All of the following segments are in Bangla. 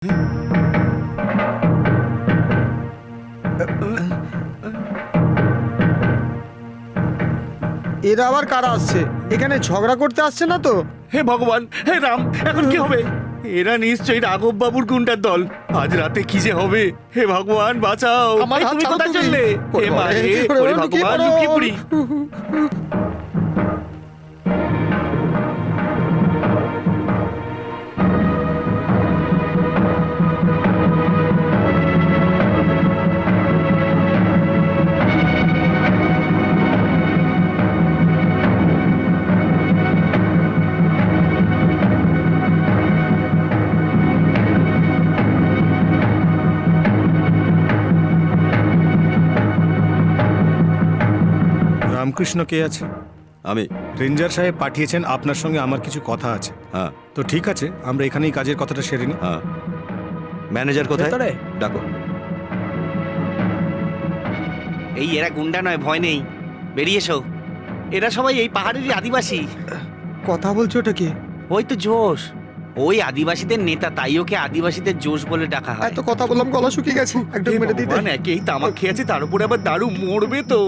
এরা আবার কারা আসছে? এখানে ঝগড়া করতে আসছে না তো? হে ভগবান, হে রাম, এখন কি হবে? এরা নিশ্চয়ই রাঘব বাবুর গুন্ডার দল। আজ রাতে কি যে হবে? হে ভগবান বাঁচাও। আমার এই হাত তুমি ছাড়ো কোথায় তুমি। চললে? হে মা রে, ওরে ভগবান, লুকিয়ে পড়ি। রামকৃষ্ণ কে আছে? আমি। রেঞ্জার সাহেব পাঠিয়েছেন আপনার সঙ্গে আমার কিছু কথা আছে। হ্যাঁ তো ঠিক আছে, আমরা এখানেই কাজের কথাটা সেরে নিই। হ্যাঁ। ম্যানেজার কোথায়? ভেতরে? ডাকো। এই এরা গুন্ডা নয়, ভয় নেই, বেরিয়ে এসো। এরা সবাই এই পাহাড়েরই আদিবাসী। কথা বলছো ওটা কি? ওই তো জোশ, ওই আদিবাসীদের নেতা, তাই ওকে আদিবাসীদের জোশ বলে ডাকা হয়। এত কথা বললাম, গলা শুকিয়ে গেছে, একদম মেরে দিতে। একেই তামাক খেয়েছে, তার উপরে আবার দারু মরবে তো।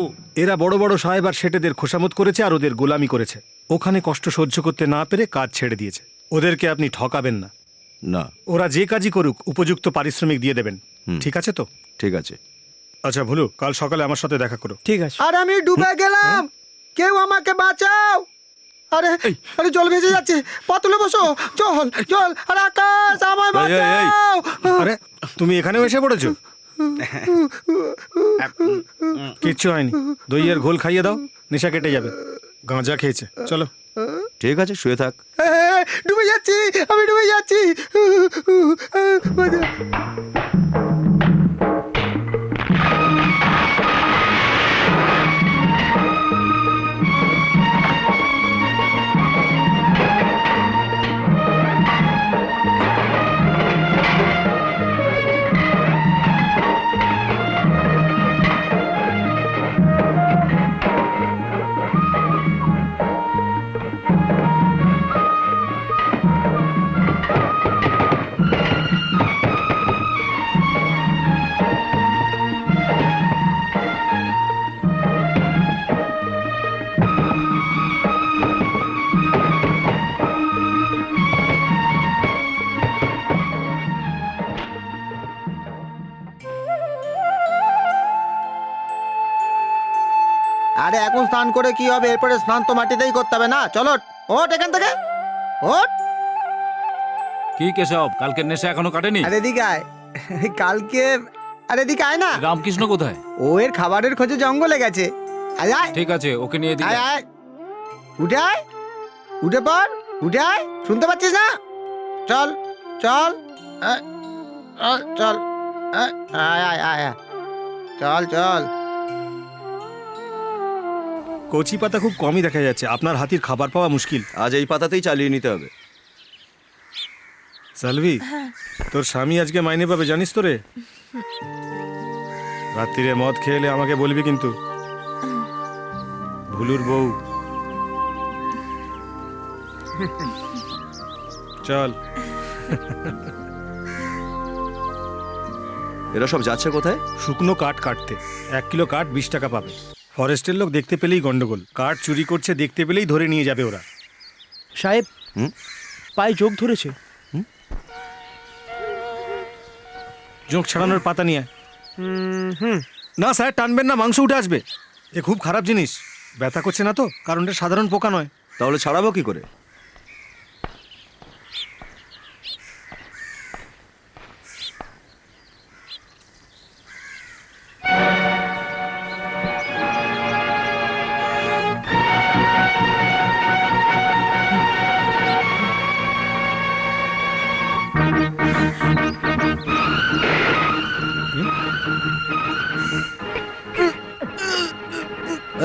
এরা বড় বড় সাহেব আর সেটেদের খোসামত করেছে আর ওদের গোলামি করেছে। ওখানে কষ্ট সহ্য করতে না পেরে কাজ ছেড়ে দিয়েছে। ওদেরকে আপনি ঠকাবেন না। না। ওরা যে কাজই করুক উপযুক্ত পারিশ্রমিক দিয়ে দেবেন। ঠিক আছে তো? ঠিক আছে। আচ্ছা ভুলু, কাল সকালে আমার সাথে দেখা করো। ঠিক আছে। আর আমি ডুবে গেলাম, কেউ আমাকে বাঁচাও। আরে আরে জল ভেসে যাচ্ছে, পাতলে বসো। জল জল, আরে আকাশ আমায় এই, এই, এই। বাঁচাও। আরে তুমি এখানেও এসে পড়েছো? কিচ্ছু হয়নি, দইয়ের ঘোল খাইয়ে দাও, নেশা কেটে যাবে। গাঁজা খেয়েছে। চলো। ঠিক আছে, শুয়ে থাক। ডুবে যাচ্ছি, আমি ডুবে যাচ্ছি। আরে এখন স্নান করে কি হবে? এরপরে স্নান তো মাটিতেই করতে হবে না? চলো ওঠ এখান থেকে, ওঠ। কি কেশব, কালকের নেশা এখনো কাটেনি? আরে এদিকে আয়। কালকে, আরে এদিকে আয় না। রামকৃষ্ণ কোথায়? ও এর খাবারের খোঁজে জঙ্গলে গেছে। আয় আয় ঠিক আছে, ওকে নিয়ে আয় দিই। আয়, উঠে আয়, উঠে পড়, উঠে আয়। শুনতে পাচ্ছিস না? চল চল, আয়, চল, আয় আয় আয় আয়, চল চল। কচি পাতা খুব কমই দেখা যাচ্ছে, আপনার হাতির খাবার পাওয়া মুশকিল। আজ এই পাতাতেই চালিয়ে নিতে হবে। সালভি, তোর স্বামী আজকে মাইনে পাবে জানিস তো রে? রাত্রিরে মদ খেলে আমাকে বলবি কিন্তু। ভুলুর বউ। চল। এরা সব যাচ্ছে কোথায়? শুকনো কাঠ কাটতে। 1 কিলো কাঠ 20 টাকা পাবে। ফরেস্টের লোক দেখতে পেলেই গন্ডগোল। কাঠ চুরি করছে দেখতে পেলেই ধরে নিয়ে যাবে ওরা। সাহেব, পায়ে যোগ ধরেছে। জোঁক ছাড়ানোর পাতা নিয়ে আয়। না স্যার, টানবেন না, মাংস উঠে আসবে। এ খুব খারাপ জিনিস। ব্যথা করছে না তো? কারণ এটা সাধারণ পোকা নয়। তাহলে ছাড়াবো কি করে?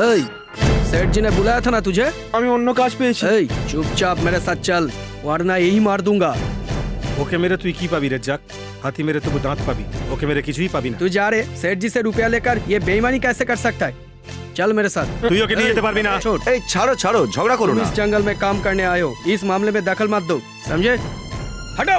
এই, सेठ जी ने बुलाया था ना तुझे? আমি অন্য কাজ পেয়েছি। এই, चुपचाप मेरे साथ चल, वरना यही मार दूंगा। ওকে মেরে তুই কি পাবি রে যাক? হাতি মেরে তবু দাঁত পাবি, ওকে মেরে কিছুই পাবি না। तू जा रे, सेठ जी से रुपया लेकर ये बेईमानी कैसे कर सकता है? चल मेरे साथ। তুই ওকে নিয়ে যেতে পারবি না। छोड़। এই ছাড়ো ছাড়ো, ঝগড়া করো तुम না। इस जंगल में काम करने आए हो, इस मामले में दखल मत दो, समझे? हटो।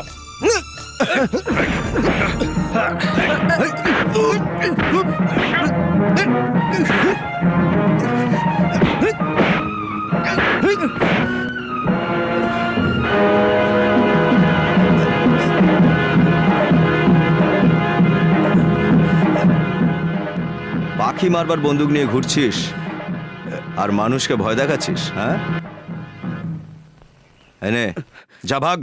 পাখি মারবার বন্দুক নিয়ে ঘুরছিস আর মানুষকে ভয় দেখাচ্ছিস, হ্যাঁ? এনে যা, ভাগ।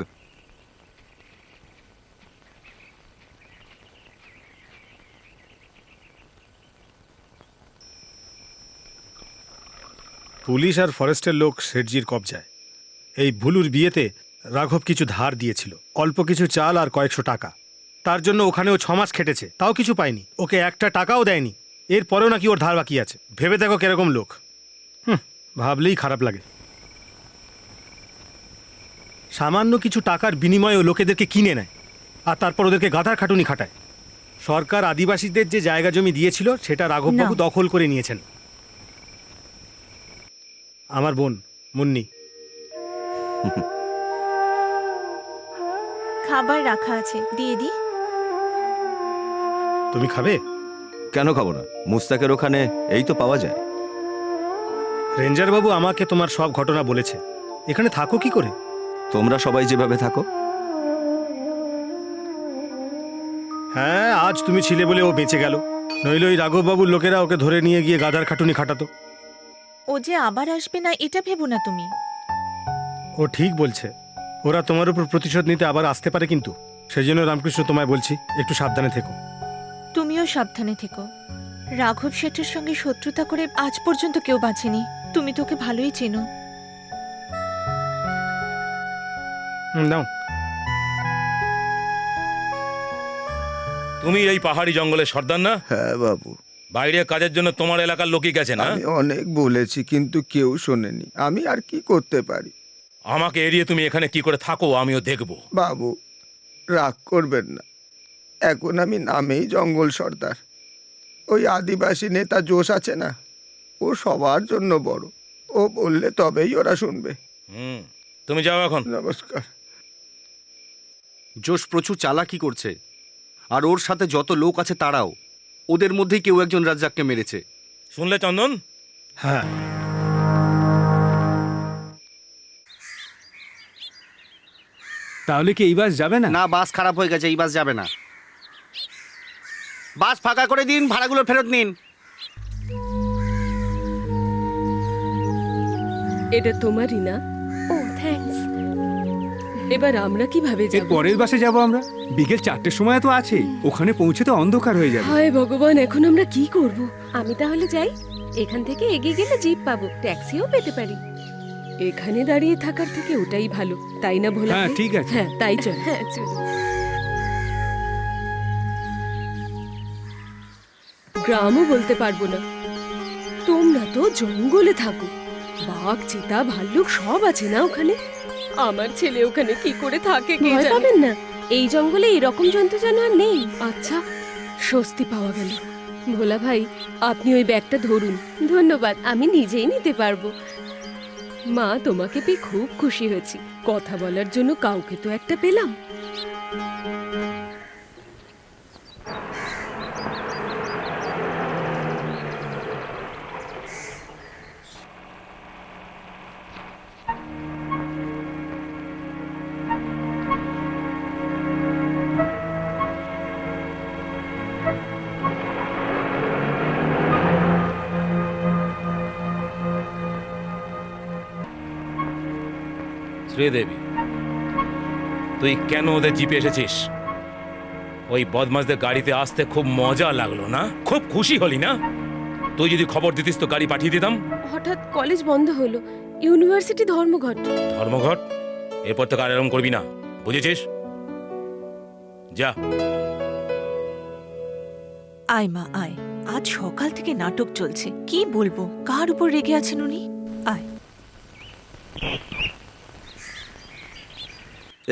পুলিশ আর ফরেস্টের লোক শেঠজির কবজায়। এই ভুলুর বিয়েতে রাঘব কিছু ধার দিয়েছিল, অল্প কিছু চাল আর কয়েকশো টাকা। তার জন্য ওখানেও 6 মাস খেটেছে, তাও কিছু পায়নি। ওকে একটা টাকাও দেয়নি। এরপরেও নাকি ওর ধার বাকি আছে। ভেবে দেখো কিরকম লোক। ভাবলেই খারাপ লাগে। সামান্য কিছু টাকার বিনিময়ে ও লোকেদেরকে কিনে নেয় আর তারপর ওদেরকে গাধার খাটুনি খাটায়। সরকার আদিবাসীদের যে জায়গা জমি দিয়েছিল সেটা রাঘববাবু দখল করে নিয়েছেন। আমার বোন মুন্নি। খাবার রাখা আছে, দিয়ে দি। তুমি খাবে? কেন খাবো না, মুস্তাকের ওখানে এই তো পাওয়া যায়। রেঞ্জার বাবু আমাকে তোমার সব ঘটনা বলেছে। এখানে থাকো কি করে? তোমরা সবাই যেভাবে থাকো। হ্যাঁ, আজ তুমি ছিলে বলে ও বেঁচে গেল, নইলে ওই রাঘববাবুর লোকেরা ওকে ধরে নিয়ে গিয়ে গাধার খাটুনি খাটাতো। ও যে আবার আসবে না এটা ভেবো না তুমি। ও ঠিক বলছে, ওরা তোমার উপর প্রতিশোধ নিতে আবার আসতে পারে, কিন্তু সেই জন্য রামকৃষ্ণ তোমায় বলছি একটু সাবধানে থেকো। তুমিও সাবধানে থেকো। রাঘব শেঠের সঙ্গে শত্রুতা করে আজ পর্যন্ত কেউ বাঁচেনি। তুমি তোকে ভালোই চেনো। নাও। তুমি এই পাহাড়ি জঙ্গলের সর্দার না? হ্যাঁ বাবু, বাইরে কাজের জন্য তোমার এলাকার লোকই গেছে না? আমি অনেক বলেছি কিন্তু কেউ শোনেনি। আমি আর কি করতে পারি? আমাকে এড়িয়ে তুমি এখানে কি করে থাকো আমিও দেখবো। বাবু রাগ করবেন না, এখন আমি নামেই জঙ্গল সর্দার। ওই আদিবাসী নেতা জোশ আছে না, ও সবার জন্য বড়। ও বললে তবেই ওরা শুনবে। তুমি যাও এখন। নমস্কার। জোশ প্রচুর চালাকি করছে, আর ওর সাথে যত লোক আছে তারাও। ওদের মধ্যেই কেউ একজন রাজ্জাককে মেরেছে। শুনলে চন্দন? হ্যাঁ, তাহলে কি এই বাস যাবে না? না, বাস খারাপ হয়ে গেছে, এই বাস যাবে না। বাস ফাঁকা করে দিন, ভাড়াগুলো ফেরত নিন। এটা তোমারই না? ও থ্যাঙ্কস। এবার আমরা কিভাবে এর যাব? পরের বাসে যাব আমরা। বিকেল 4টের সময় তো আছে, ওখানে পৌঁছতে অন্ধকার হয়ে যাবে। হায় ভগবান, এখন আমরা কি করব? আমি তাহলে যাই। এখান থেকে এগিয়ে গেলে জিপ পাবো, ট্যাক্সিও পেতে পারি। এখানে দাঁড়িয়ে থাকার থেকে ওটাই ভালো, তাই না ভোলা? হ্যাঁ, ঠিক আছে। হ্যাঁ, তাই চল। হ্যাঁ চল। গ্রামও বলতে পারবো না, তোমরা তো জঙ্গলে থাকো। বাঘ, চিতা, ভাল্লুক সব আছে না ওখানে? আমার ছেলে ওখানে কি করে থাকে কে জানে। ভয় পাবেন না, এই জঙ্গলে এরকম জন্তু জানোয়ার নেই। আচ্ছা, স্বস্তি পাওয়া গেল। ভোলা ভাই, আপনি ওই ব্যাগটা ধরুন। ধন্যবাদ, আমি নিজেই নিতে পারবো। মা, তোমাকে পেয়ে খুব খুশি হয়েছি। কথা বলার জন্য কাউকে তো একটা পেলাম। শ্রীদেবী, তুই কেন ওদের জিপে এসেছিস? ওই বদমাসদের গাড়িতে আসতে খুব মজা লাগলো না? খুব খুশি হলি না? তুই যদি খবর দিতিস তো গাড়ি পাঠিয়ে দিতাম। হঠাৎ কলেজ বন্ধ হলো, ইউনিভার্সিটি ধর্মঘট। ধর্মঘট? এরপর তো আর এরকম করবি না, বুঝেছিস? যা। আয় মা আয়, আজ সকাল থেকে নাটক চলছে। কি বলবো, কার উপর রেগে আছেন উনি? আয়।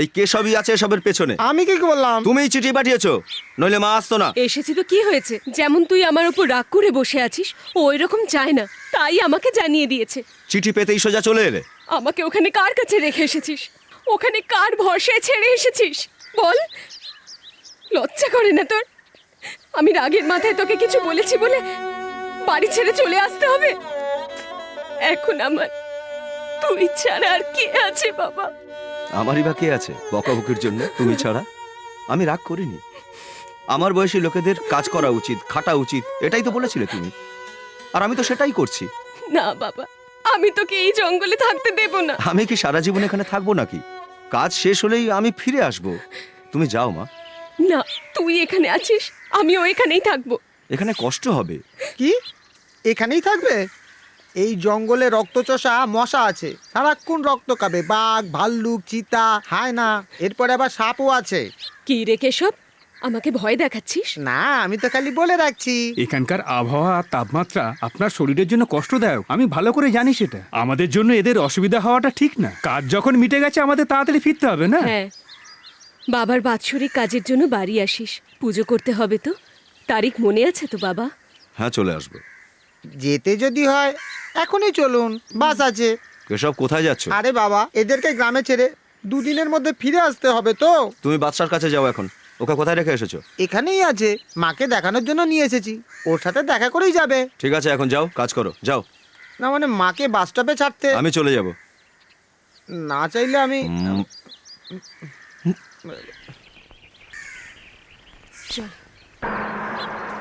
এই কে সবই আছে এসবের পেছনে? আমি কি বললাম? তুমিই চিঠি পাঠিয়েছো, নইলে মা আসতো না। এসেছি তো কি হয়েছে? যেমন তুই আমার উপর রাগ করে বসে আছিস, ও এরকম চায় না, তাই আমাকে জানিয়ে দিয়েছে। চিঠি পেতেই সোজা চলে এলে। আমাকে ওখানে কার কাছে রেখে এসেছিস? ওখানে কার ভরসায় ছেড়ে এসেছিস বল? লজ্জা করে না তোর? আমি রাগের মাথায় তোকে কিছু বলেছি বলে বাড়ি ছেড়ে চলে আসতে হবে? এখন আমার তুই ছাড়া আর কে আছে বাবা? আমারই বা কে আছে বকাবকির জন্য তুমি ছাড়া? আমি রাগ করিনি। আমার বয়সী লোকেদের কাজ করা উচিত, খাটা উচিত, এটাই তো বলেছিলে তুমি, আর আমি তো সেটাই করছি। না বাবা, আমি তোকে এই জঙ্গলে থাকতে দেব না। আমি কি সারা জীবন এখানে থাকবো নাকি? কাজ শেষ হলেই আমি ফিরে আসবো। তুমি যাও মা। না, তুই এখানে আছিস, আমিও এখানেই থাকবো। এখানে কষ্ট হবে। কি এখানেই থাকবে? এই জঙ্গলে রক্তচোষা মশা আছে, সারাক্ষণ রক্ত খাবে। বাঘ, ভাল্লুক, চিতা, হায়না, এরপরে আবার সাপও আছে। কি রে কেশব, আমাকে ভয় দেখাচ্ছিস? না, আমি তো খালি বলে রাখছি। এখানকার আবহাওয়া আর তাপমাত্রা আপনার শরীরের জন্য কষ্টদায়ক, আমি ভালো করে জানি সেটা। আমাদের জন্য এদের অসুবিধা হওয়াটা ঠিক না। কাজ যখন মিটে গেছে আমাদের তাড়াতাড়ি ফিরতে হবে না? হ্যাঁ, বাবার বাৎসরিক কাজের জন্য বাড়ি আসিস, পুজো করতে হবে তো। তারিখ মনে আছে তো বাবা? হ্যাঁ, চলে আসবো। যেতে যদি হয় এখনই চলুন, বাস আছে। কেশব, কোথায় যাচ্ছ? আরে বাবা, এদেরকে গ্রামে ছেড়ে দুদিনের মধ্যে ফিরে আসতে হবে তো। তুমি বাদশার কাছে যাও এখন। ওকে কোথায় রেখে এসেছো? এখানেই আছে, মাকে দেখানোর জন্য নিয়ে এসেছি। ওর সাথে দেখা করেই যাবে। ঠিক আছে, এখন যাও, কাজ করো, যাও। না মানে মাকে বাস স্টপে ছাড়তে আমি চলে যাব। না চাইলে আমি চল,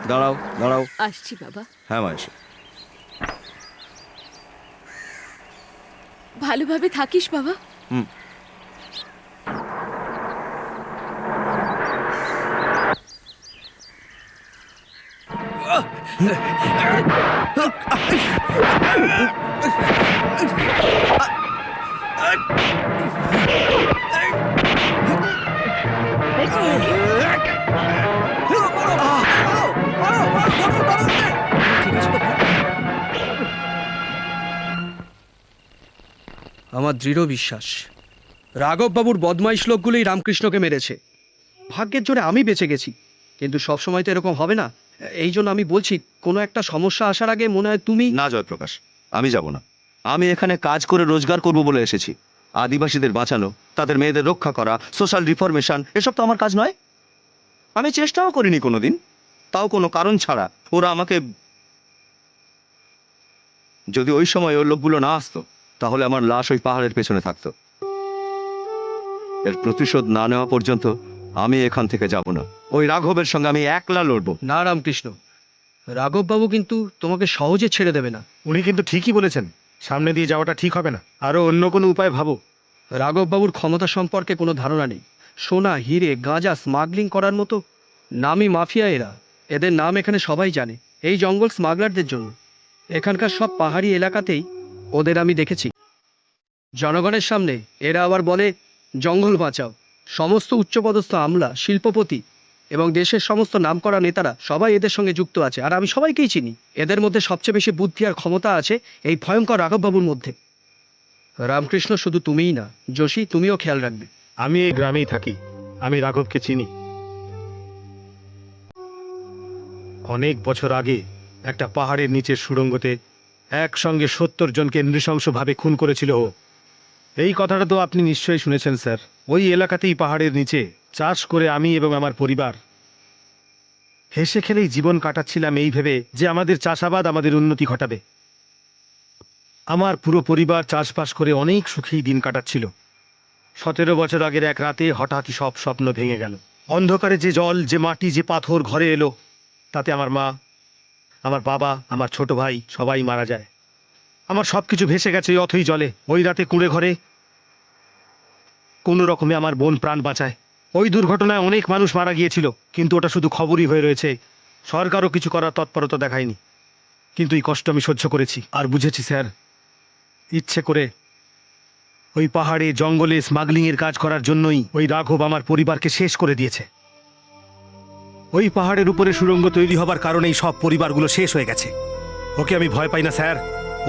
দাঁড়াও দাঁড়াও। আসছি বাবা। হ্যাঁ মা, এসো। ভালোভাবে থাকিস বাবা। হুম। আমার দৃঢ় বিশ্বাস রাঘব বাবুর বদমাইশ লোকগুলোই রামকৃষ্ণকে মেরেছে। ভাগ্যের জোরে আমি বেঁচে গেছি, কিন্তু সবসময় তো এরকম হবে না। এই জন্য আমি বলছি, কোনো একটা সমস্যা আসার আগে মনে হয় তুমি। না জয়প্রকাশ, আমি যাব না। আমি এখানে কাজ করে রোজগার করব বলে এসেছি। আদিবাসীদের বাঁচানো, তাদের মেয়েদের রক্ষা করা, সোশ্যাল রিফরমেশন, এসব তো আমার কাজ নয়। আমি চেষ্টাও করিনি কোনোদিন, তাও কোনো কারণ ছাড়া ওরা আমাকে। যদি ওই সময় ওই লোকগুলো না আসতো, তাহলে আমার লাশ ওই পাহাড়ের পেছনে থাকতো। এর প্রতিশোধ না নেওয়া পর্যন্ত আমি এখান থেকে যাব না। ওই রাঘবের সঙ্গে আমি একলা লড়বো। না রামকৃষ্ণ, রাঘব বাবু কিন্তু তোমাকে সহজে ছেড়ে দেবে না। উনি কিন্তু ঠিকই বলেছেন, সামনে দিয়ে যাওয়াটা ঠিক হবে না। আরও অন্য কোনো উপায় ভাবো। রাঘব বাবুর ক্ষমতা সম্পর্কে কোনো ধারণা নেই। সোনা, হিরে, গাঁজা স্মাগলিং করার মতো নামি মাফিয়া এরা। এদের নাম এখানে সবাই জানে, এই জঙ্গল স্মাগলারদের জন্য। এখানকার সব পাহাড়ি এলাকাতেই ওদের আমি দেখেছি। জনগণের সামনে এরা আবার বলে জঙ্গল বাঁচাও। সমস্ত উচ্চপদস্থ আমলা, শিল্পপতি এবং দেশের সমস্ত নামকরা নেতারা সবাই এদের সঙ্গে যুক্ত আছে, আর আমি সবাইকেই চিনি। এদের মধ্যে সবচেয়ে বেশি বুদ্ধি আর ক্ষমতা আছে এই ভয়ঙ্কর রাঘববাবুর মধ্যে। রামকৃষ্ণ, শুধু তুমিই না, যোশী, তুমিও খেয়াল রাখবে। আমি এই গ্রামেই থাকি, আমি রাঘবকে চিনি। অনেক বছর আগে একটা পাহাড়ের নিচের সুড়ঙ্গতে একসঙ্গে 70 জনকে নৃশংসভাবে খুন করেছিল ও। এই কথাটা তো আপনি নিশ্চয়ই শুনেছেন স্যার। ওই এলাকাতেই পাহাড়ের নিচে চাষ করে আমি এবং আমার পরিবার হেসে খেলেই জীবন কাটাচ্ছিলাম, এই ভেবে যে আমাদের চাষাবাদ আমাদের উন্নতি ঘটাবে। আমার পুরো পরিবার চাষবাস করে অনেক সুখেই দিন কাটাচ্ছিল। 17 বছর আগের এক রাতে হঠাৎই সব স্বপ্ন ভেঙে গেল। অন্ধকারে যে জল, যে মাটি, যে পাথর ঘরে এলো, তাতে আমার মা, আমার বাবা, আমার ছোট ভাই সবাই মারা যায়। আমার সব কিছু ভেসে গেছে ওই অথই জলে। ওই রাতে কুঁড়ে ঘরে কোনো রকমে আমার বোন প্রাণ বাঁচায়। ওই দুর্ঘটনায় অনেক মানুষ মারা গিয়েছিল, কিন্তু ওটা শুধু খবরই হয়ে রয়েছে। সরকারও কিছু করার তৎপরতা দেখায়নি। কিন্তু এই কষ্ট আমি সহ্য করেছি, আর বুঝেছি স্যার, ইচ্ছে করে ওই পাহাড়ে জঙ্গলে স্মাগলিংয়ের কাজ করার জন্যই ওই রাঘব আমার পরিবারকে শেষ করে দিয়েছে। ওই পাহাড়ের উপরে সুড়ঙ্গ তৈরি হবার কারণেই সব পরিবারগুলো শেষ হয়ে গেছে। ওকে আমি ভয় পাই না স্যার,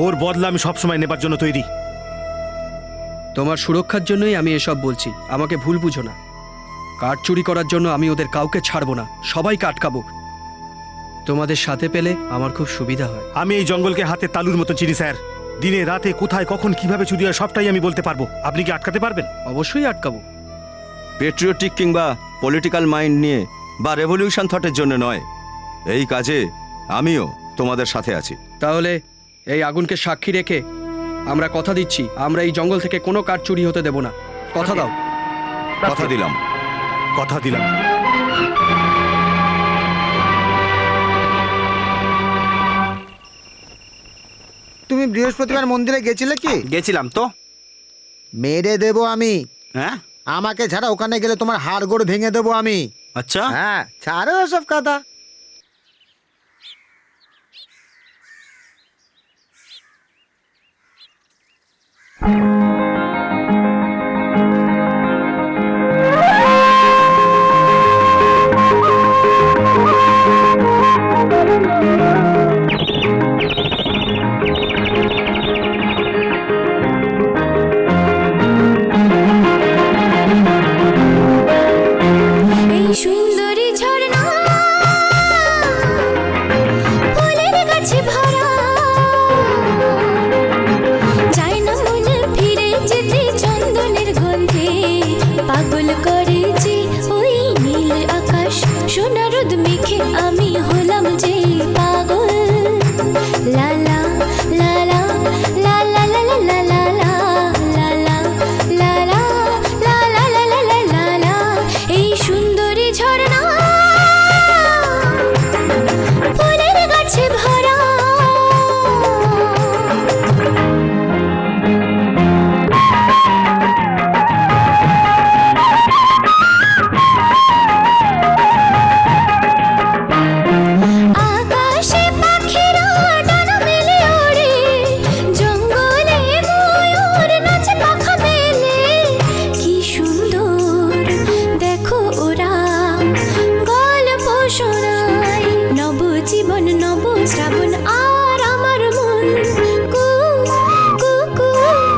ওর বদলা আমি সবসময় নেবার জন্য তৈরি। তোমার সুরক্ষার জন্যই আমি এসব বলছি, আমাকে ভুল বুঝো না। কাঠ চুরি করার জন্য আমি ওদের কাউকে ছাড়বো না, সবাইকে আটকাবো। তোমাদের সাথে পেলে আমার খুব সুবিধা হয়। আমি এই জঙ্গলকে হাতে তালুর মতো চিনি স্যার। দিনে রাতে কোথায় কখন কিভাবে চুরি হয় সবটাই আমি বলতে পারবো। আপনি কি আটকাতে পারবেন? অবশ্যই আটকাবো। পেট্রিয়টিক কিংবা পলিটিক্যাল মাইন্ড নিয়ে বা রেভলিউশন থটের জন্য নয়, এই কাজে আমিও তোমাদের সাথে আছি। তাহলে এই আগুনকে সাক্ষী রেখে আমরা কথা দিচ্ছি, আমরা এই জঙ্গল থেকে কোনো কাঠ চুরি হতে দেব না। কথা দাও। কথা দিলাম। কথা দিলাম। তুমি বৃহস্পতিবার মন্দিরে গেছিলে কি? গেছিলাম তো। মেরে দেবো আমি। হ্যাঁ, আমাকে ছাড়া ওখানে গেলে তোমার হাড় গোড় ভেঙে দেবো আমি। আচ্ছা। হ্যাঁ, ছাড়ো সব কথা। এই সুন্দরী ঝর্ণা ফুলের গাছে ভরা, যায় না মনে ফিরে যেতে চন্দনের গন্ধে, পাগল করে যে ওই নীল আকাশ, সোনা রোদ মেখে আমি হলাম যে পাগল। লালা লালা লালা লালা লালা লালা লালা লালা লালা লালা, এই সুন্দরী ঝর্ণা ফুলের গাছে ভরা। আকাশে পাখিরা ডানা মেলে ওড়ে, জঙ্গলে ময়ূর নাচে পাখা মেলে, কি সুন্দর দেখো ওরা গল্প শোনায়, নব জীবন নব শ্রাবণ আর আমার মন কু কু কু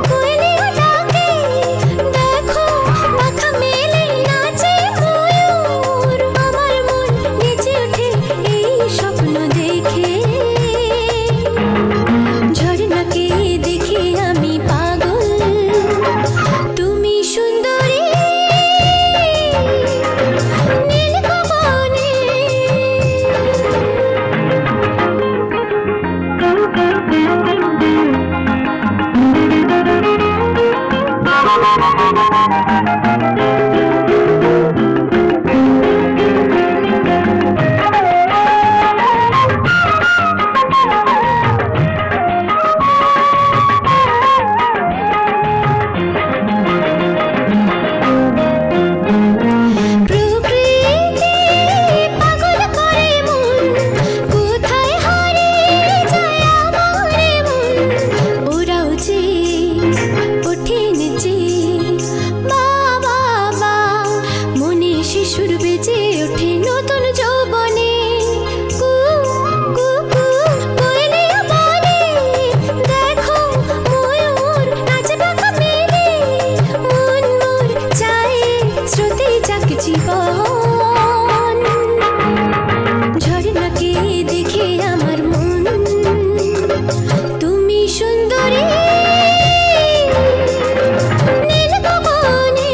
কোয়েলিয়া ডাকে, দেখো পাখা মেলে নাচে ময়ূর, আমার মন নেচে ওঠে এই স্বপ্ন দেখে, ঝর্ণাকে দেখে আমি পাগল, তুমি সুন্দরী নীলকমলে। প্রকৃতি পাগল করে মন, কোথায় হারিয়ে যায় আমার মন, ওরাও যে ওঠে নেচে, বাবা বা মনে শিশুর বেজে ওঠে নতুন যৌবনে, কু কু কু কোয়েলিয়া বলে, দেখো ময়ূর নাচে পাখা মেলে, মন মোর চায় স্রোতে যাক জীবন, ঝর্ণাকে দেখে আমার মন, তুমি সুন্দরী নীলকমলে।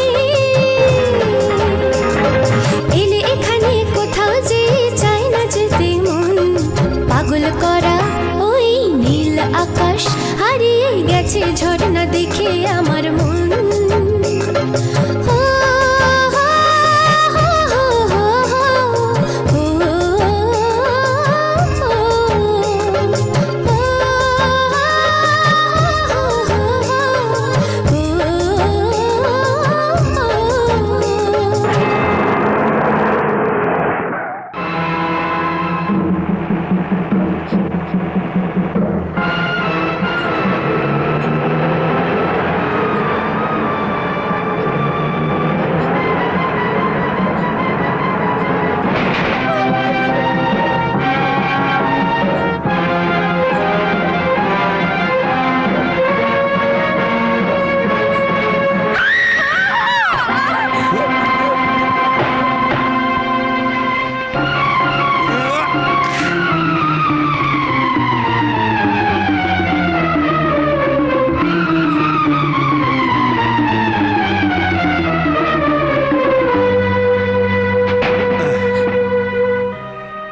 এলে এখানে কোথাও যে চায় না যেতে মন, পাগল করা ওই নীল আকাশ, হারিয়ে গেছে ঝর্ণা দেখে আমার মন। ও,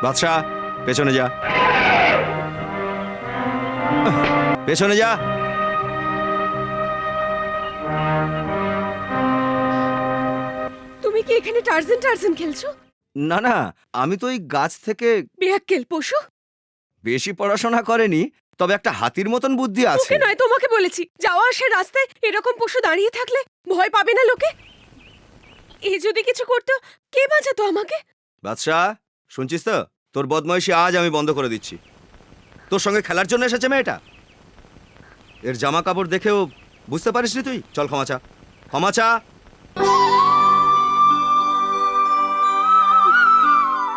বাদশা, পেছনে যা, পেছনে যা। তুমি কি এখানে টার্জেন টার্জেন খেলছো? না না, আমি তো ওই গাছ থেকে বেয়াক্কেল পশু। বেশি পড়াশোনা করেনি, তবে একটা হাতির মতন বুদ্ধি আছে। ওকে নয়, তোমাকে বলেছি। যাওয়া আসার রাস্তায় এরকম পশু দাঁড়িয়ে থাকলে ভয় পাবে না লোকে? এ যদি কিছু করতো, কে বাঁচাতো আমাকে? বাদশা, শুনছিস তো? তোর বদমাইশি আজ আমি বন্ধ করে দিচ্ছি। তোর সঙ্গে খেলার জন্য এসেছে মেয়েটা। এর জামা কাপড় দেখেও বুঝতে পারিসনি তুই? চল ক্ষমা চা, ক্ষমা চা।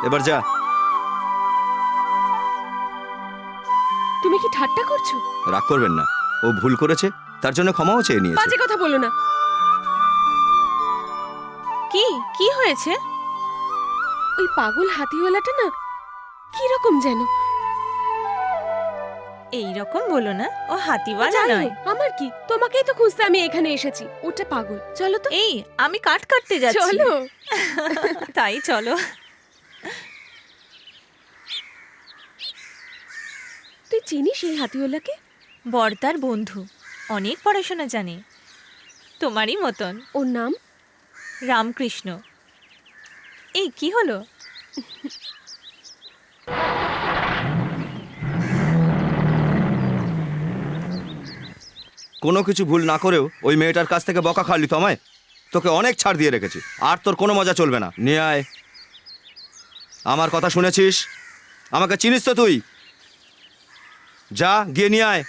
এবার যা। তুমি কি ঠাট্টা করছো? রাগ করবেন না, ও ভুল করেছে, তার জন্য ক্ষমাও চেয়ে নিয়েছে। বাজে কথা বলো না। কি কি হয়েছে? ওই পাগল হাতিওয়ালাটা না কিরকম যেন। এই রকম বলো না, ও হাতিওয়ালা যাই নয়। হোক, আমার কি, তোমাকেই তো খুঁজতে আমি এখানে এসেছি। ওটা পাগল। চলো তো। এই আমি কাট কাটতে যাচ্ছি। চলো। তাই চলো। তুই চিনিস এই হাতিওয়ালাকে? বর্দার বন্ধু, অনেক পড়াশোনা জানে, তোমারই মতন। ওর নাম? রামকৃষ্ণ। এই কি হলো? কোনো কিছু ভুল না করেও ওই মেয়েটার কাছ থেকে বকা খাওয়ালি তো আমায়। তোকে অনেক ছাড় দিয়ে রেখেছি, আর তোর কোনো মজা চলবে না। নিয়ে আয়। আমার কথা শুনেছিস? আমাকে চিনিস তো তুই? যা গিয়ে নিয়ে আয়।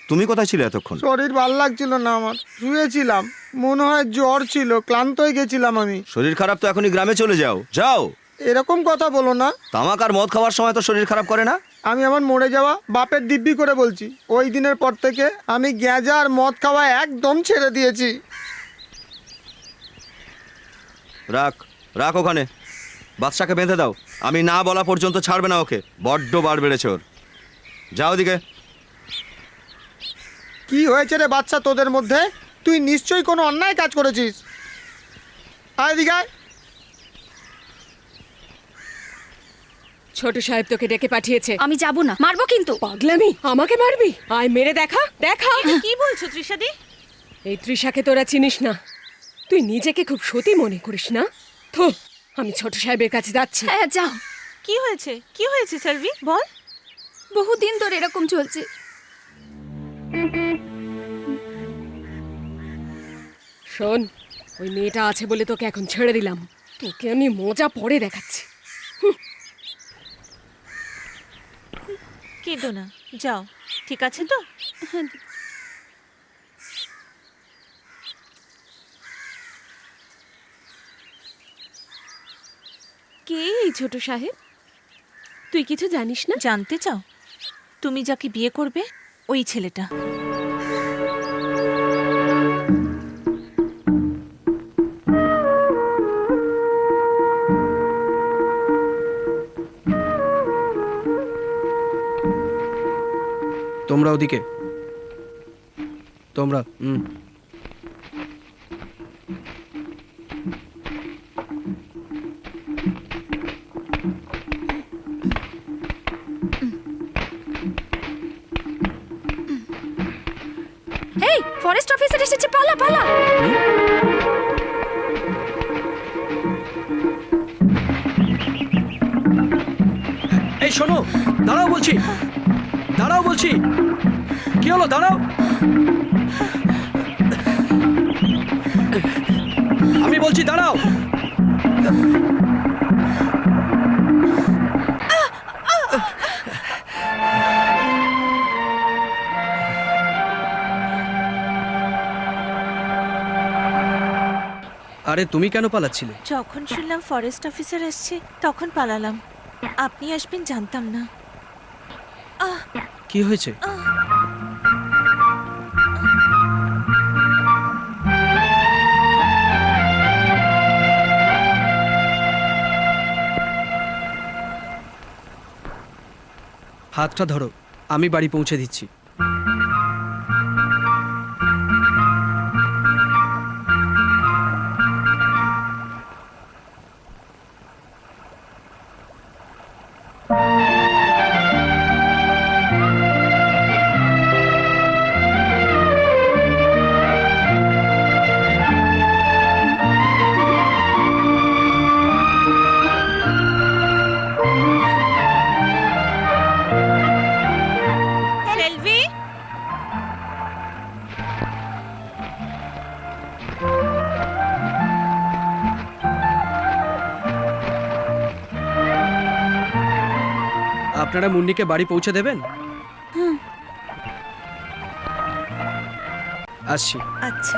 তুমি কোথায় ছিলে এতক্ষণ? শরীর ভাল লাগছিল না আমার, শুয়েছিলাম। মনে হয় জ্বর ছিল, ক্লান্ত হয়ে গেছিলাম আমি। শরীর খারাপ তো এখনই গ্রামে চলে যাও। যাও। এরকম কথা বলো না। তামাক আর মদ খাওয়ার সময় তো শরীর খারাপ করে না? আমি আমার মরে যাওয়া বাপের দিব্যি করে বলছি, ওই দিনের পর থেকে আমি গ্যাঁজা আর মদ খাওয়া একদম ছেড়ে দিয়েছি। রাখ, রাখ ওখানে। বাদশাকে বেঁধে দাও, আমি না বলা পর্যন্ত ছাড়বে না ওকে। বড্ড বার বেড়েছে ওর। যাও দিকে। কি হয়েছে রে বাচ্চা তোদের মধ্যে? তুই নিশ্চয়ই কোনো অন্যায় কাজ করেছিস। আয় দিকে আয়। ছোট সাহেব তোকে ডেকে পাঠিয়েছে। আমি যাব না, মারবো কিন্তু। পাগলামি, আমাকে মারবি? আয় মেরে দেখা, দেখা। কি বলছো তৃষাদি? এই তৃষাকে তোরা চিনিস না। তুই নিজেকে খুব সতী মনে করিস না? থু, আমি ছোট সাহেবের কাছে যাচ্ছি। হ্যাঁ যাও। কি হয়েছে? কি হয়েছে সেলভি, বল। বহুদিন ধরে এরকম চলছে। শোন, ওই মেয়েটা আছে বলে তোকে এখন ছেড়ে দিলাম। তোকে আমি মজা পরে দেখাচ্ছি। কেঁদো না, যাও। ঠিক আছে তো? কে এই ছোট সাহেব? তুই কিছু জানিস না? জানতে চাও? তুমি যাকে বিয়ে করবে, ওই ছেলেটা। তোমরা ওদিকে। তোমরা এই ফরেস্ট অফিসার এসেছে, পালা পালা। এই শোনো, দাঁড়াও বলছি, দাঁড়াও বলছি। কি হলো? দাঁড়াও। আমি বলছি দাঁড়াও। আরে তুমি কেন পালাচ্ছিলে? যখন শুনলাম ফরেস্ট অফিসার আসছে, তখন পালালাম। আপনি আসবেন জানতাম না। কি হয়েছে? হাতটা ধরো, আমি বাড়ি পৌঁছে দিচ্ছি। আপনারা মুন্নিকে বাড়ি পৌঁছে দেবেন? আসছি। আচ্ছা